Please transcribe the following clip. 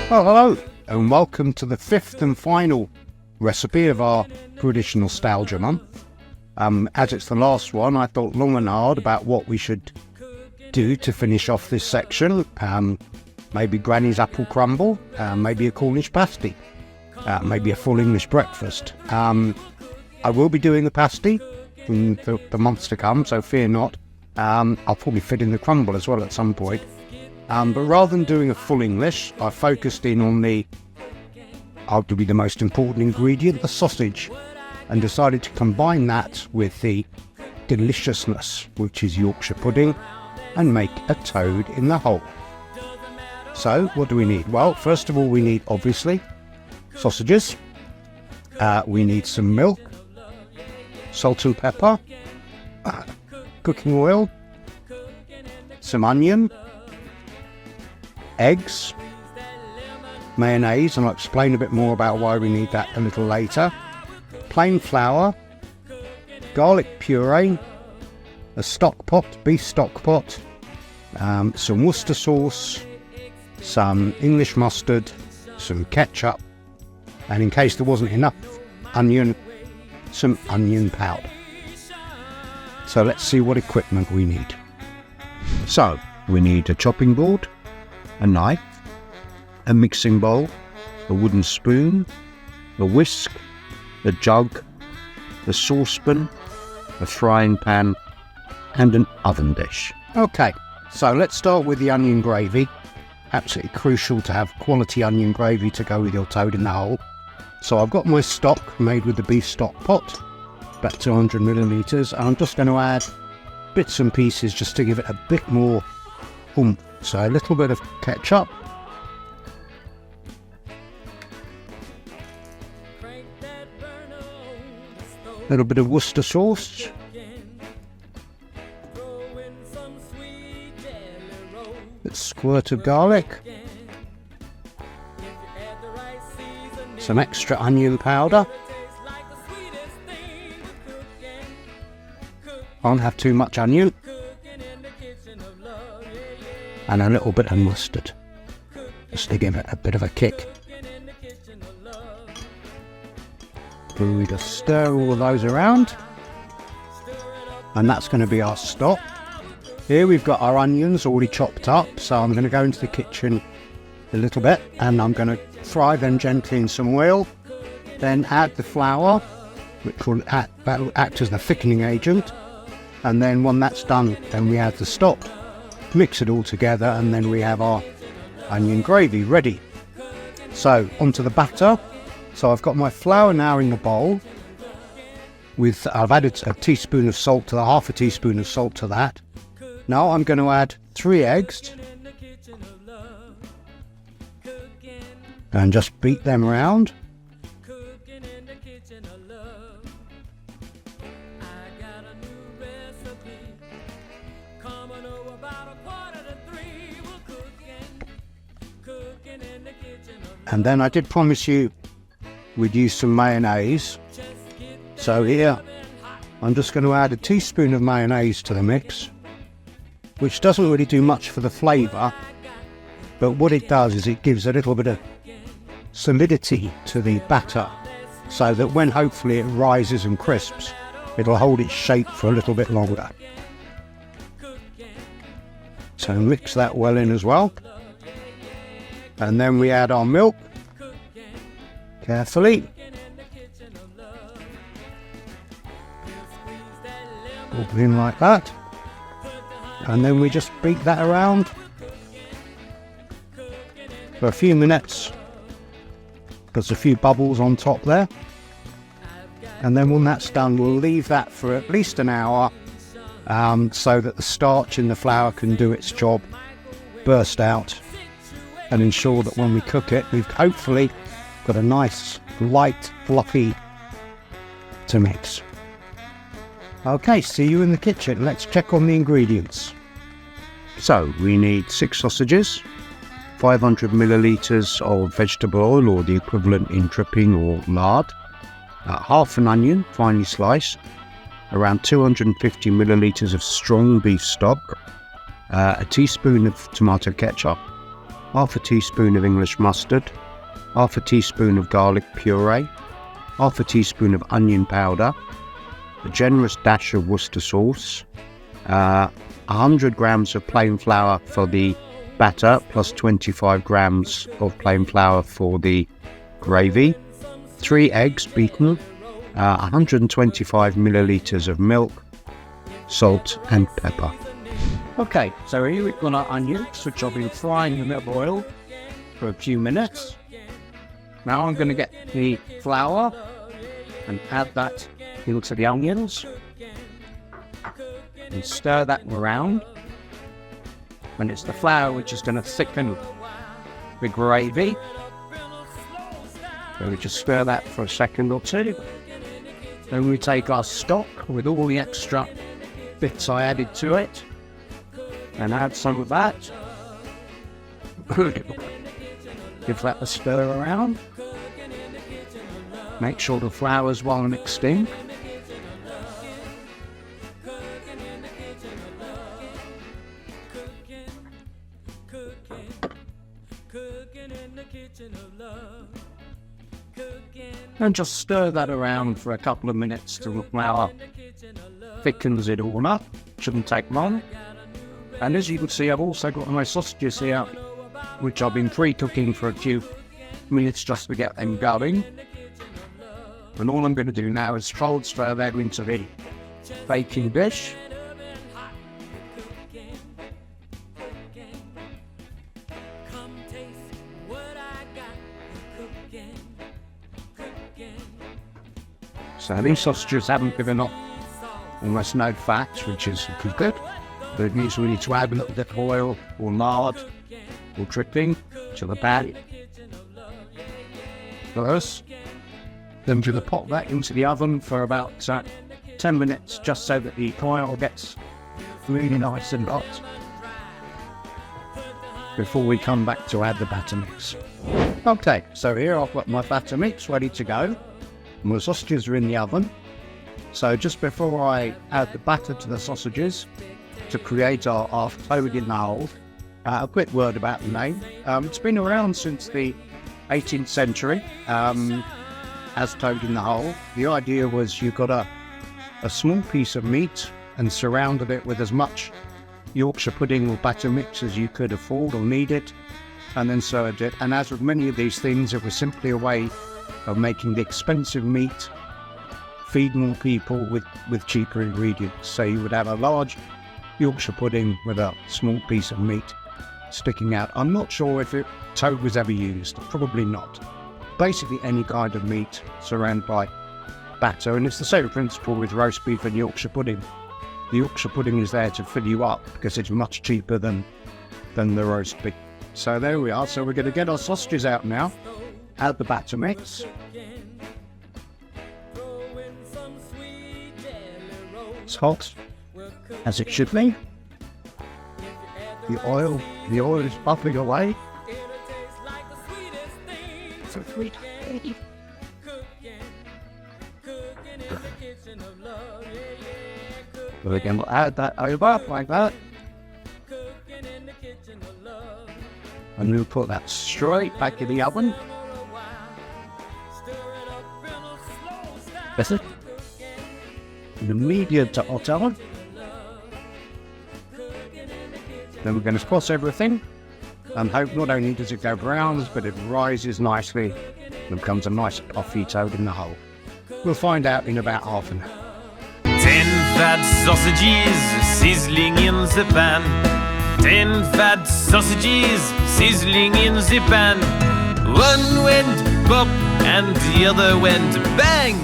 Well, hello, and welcome to the fifth and final recipe of our British Nostalgia Month. As it's the last one, I thought long and hard about what we should do to finish off this section. Maybe Granny's apple crumble, maybe a Cornish pasty, maybe a full English breakfast. I will be doing the pasty in the months to come, so fear not. I'll probably fit in the crumble as well at some point. But rather than doing a full English, I focused in on arguably the most important ingredient, the sausage, and decided to combine that with the deliciousness, which is Yorkshire pudding, and make a toad in the hole. So, what do we need? Well, first of all, we need, obviously, sausages. We need some milk, salt and pepper, cooking oil, some onion, eggs, mayonnaise, and I'll explain a bit more about why we need that a little later, plain flour, garlic puree, a stock pot, beef stock pot, some Worcester sauce, some English mustard, some ketchup, and in case there wasn't enough onion, some onion powder. So let's see what equipment we need. So we need a chopping board, a knife, a mixing bowl, a wooden spoon, a whisk, a jug, a saucepan, a frying pan, and an oven dish. Okay, so let's start with the onion gravy. Absolutely crucial to have quality onion gravy to go with your toad in the hole. So I've got my stock made with the beef stock pot, about 200 millilitres, and I'm just going to add bits and pieces just to give it a bit more oomph. So a little bit of ketchup, a little bit of Worcester sauce, a squirt of garlic, some extra onion powder. Can't have too much onion. And a little bit of mustard, just to give it a bit of a kick. We just stir all of those around, and that's going to be our stock. Here we've got our onions already chopped up, so I'm going to go into the kitchen a little bit, and I'm going to fry them gently in some oil, then add the flour, which will act as the thickening agent, and then when that's done, then we add the stock. Mix it all together, and then we have our onion gravy ready. So onto the batter. So I've got my flour now in the bowl. I've added a teaspoon of salt to that, half a teaspoon of salt to that. Now I'm going to add 3 eggs and just beat them around. And then I did promise you we'd use some mayonnaise. So here I'm just going to add a teaspoon of mayonnaise to the mix, which doesn't really do much for the flavour, but what it does is it gives a little bit of solidity to the batter, so that when hopefully it rises and crisps, it'll hold its shape for a little bit longer. So mix that well in as well. And then we add our milk, carefully. Put in like that. And then we just beat that around for a few minutes. There's a few bubbles on top there. And then when that's done, we'll leave that for at least an hour, so that the starch in the flour can do its job, burst out, and ensure that when we cook it, we've hopefully got a nice, light, fluffy to mix. Okay, see you in the kitchen. Let's check on the ingredients. So, we need 6 sausages, 500 millilitres of vegetable oil, or the equivalent in dripping or lard, half an onion, finely sliced, around 250 millilitres of strong beef stock, a teaspoon of tomato ketchup, half a teaspoon of English mustard, half a teaspoon of garlic puree, half a teaspoon of onion powder, a generous dash of Worcester sauce, 100 grams of plain flour for the batter, plus 25 grams of plain flour for the gravy, 3 eggs beaten, 125 millilitres of milk, salt and pepper. Okay, so here we've got our onions, which I've been frying in a bit of oil for a few minutes. Now I'm going to get the flour and add that into the onions and stir that around. And it's the flour which is going to thicken the gravy. So we just stir that for a second or two. Then we take our stock with all the extra bits I added to it and add some of that. Give that a stir around. Make sure the flour's well mixed in. And just stir that around for a couple of minutes till the flour thickens it all up. Shouldn't take long. And as you can see, I've also got my sausages here, which I've been pre-cooking for a few minutes just to get them going. And all I'm going to do now is transfer that into the baking dish. So these sausages haven't given up almost no fat, which is good. But it means we need to add a little bit of oil or lard or dripping to the pan first. Then we're going to pop that into the oven for about 10 minutes, just so that the oil gets really nice and hot before we come back to add the batter mix. Okay, so here I've got my batter mix ready to go. My sausages are in the oven. So just before I add the batter to the sausages to create our toad in the hole, a quick word about the name. It's been around since the 18th century as toad in the hole. The idea was you got a small piece of meat and surrounded it with as much Yorkshire pudding or batter mix as you could afford or needed, and then served it. And as with many of these things, it was simply a way of making the expensive meat feed more people with cheaper ingredients. So you would have a large Yorkshire pudding with a small piece of meat sticking out. I'm not sure if toad was ever used, probably not. Basically any kind of meat surrounded by batter, and it's the same principle with roast beef and Yorkshire pudding. The Yorkshire pudding is there to fill you up because it's much cheaper than the roast beef. So there we are. So we're going to get our sausages out now, add the batter mix. It's hot, as it should be. The oil is bubbling away. But again, we'll add that over like that. And we'll put that straight back in the oven. That's it. In the medium to hot oven. Then we're going to cross everything and hope not only does it go brown, but it rises nicely and becomes a nice puffy toad in the hole. We'll find out in about half an hour. 10 fat sausages sizzling in the pan. 10 fat sausages sizzling in the pan. One went pop and the other went bang.